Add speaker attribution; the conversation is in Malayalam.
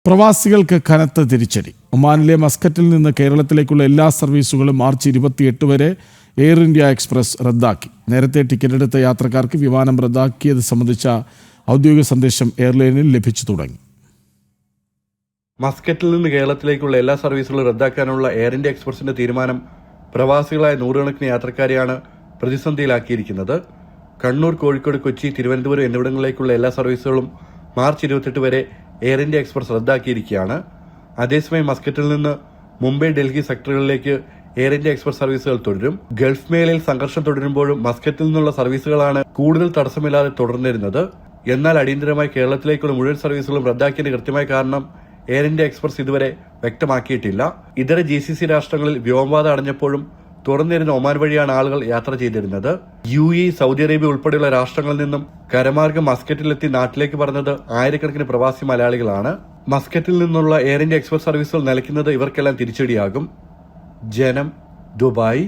Speaker 1: പ്രവാസികൾക്ക് കനത്ത തിരിച്ചടി. ഒമാനിലെ മസ്കറ്റിൽ നിന്ന് കേരളത്തിലേക്കുള്ള എല്ലാ സർവീസുകളും മാർച്ച് 28 വരെ എയർ ഇന്ത്യ എക്സ്പ്രസ് റദ്ദാക്കി. നേരത്തെ ടിക്കറ്റ് എടുത്ത യാത്രക്കാർക്ക് വിമാനം റദ്ദാക്കിയത് സംബന്ധിച്ച ഔദ്യോഗിക സന്ദേശം എയർലൈനിൽ ലഭിച്ചു തുടങ്ങി.
Speaker 2: മസ്കറ്റിൽ നിന്ന് കേരളത്തിലേക്കുള്ള എല്ലാ സർവീസുകളും റദ്ദാക്കാനുള്ള എയർ ഇന്ത്യ എക്സ്പ്രസിന്റെ തീരുമാനം പ്രവാസികളായ നൂറുകണക്കിന് യാത്രക്കാരെയാണ് പ്രതിസന്ധിയിലാക്കിയിരിക്കുന്നത്. കണ്ണൂർ, കോഴിക്കോട്, കൊച്ചി, തിരുവനന്തപുരം എന്നിവിടങ്ങളിലേക്കുള്ള എല്ലാ സർവീസുകളും മാർച്ച് 28 വരെ എയർ ഇന്ത്യ എക്സ്പ്രസ് റദ്ദാക്കിയിരിക്കുകയാണ്. അതേസമയം മസ്കറ്റിൽ നിന്ന് മുംബൈ, ഡൽഹി സെക്ടറുകളിലേക്ക് എയർ ഇന്ത്യ എക്സ്പ്രസ് സർവീസുകൾ തുടരും. ഗൾഫ് മേഖലയിൽ സംഘർഷം തുടരുമ്പോഴും മസ്കറ്റിൽ നിന്നുള്ള സർവീസുകളാണ് കൂടുതൽ തടസ്സമില്ലാതെ തുടർന്നിരുന്നത്. എന്നാൽ അടിയന്തരമായി കേരളത്തിലേക്കുള്ള മുഴുവൻ സർവീസുകളും റദ്ദാക്കിയതിന് കൃത്യമായ കാരണം എയർ ഇന്ത്യ എക്സ്പ്രസ് ഇതുവരെ വ്യക്തമാക്കിയിട്ടില്ല. ഇതര GCC രാഷ്ട്രങ്ങളിൽ വ്യോമപാത അടഞ്ഞപ്പോഴും തുറന്നിരുന്ന ഒമാൻ വഴിയാണ് ആളുകൾ യാത്ര ചെയ്തിരുന്നത്. UAE, സൗദി അറേബ്യ ഉൾപ്പെടെയുള്ള രാഷ്ട്രങ്ങളിൽ നിന്നും കരമാർഗം മസ്കറ്റിലെത്തി നാട്ടിലേക്ക് പറഞ്ഞത് ആയിരക്കണക്കിന് പ്രവാസി മലയാളികളാണ്. മസ്കറ്റിൽ നിന്നുള്ള എയർ ഇന്ത്യ എക്സ്പ്രസ് സർവീസുകൾ നിലയ്ക്കുന്നത് ഇവർക്കെല്ലാം തിരിച്ചടിയാകും. ജനം, ദുബായ്.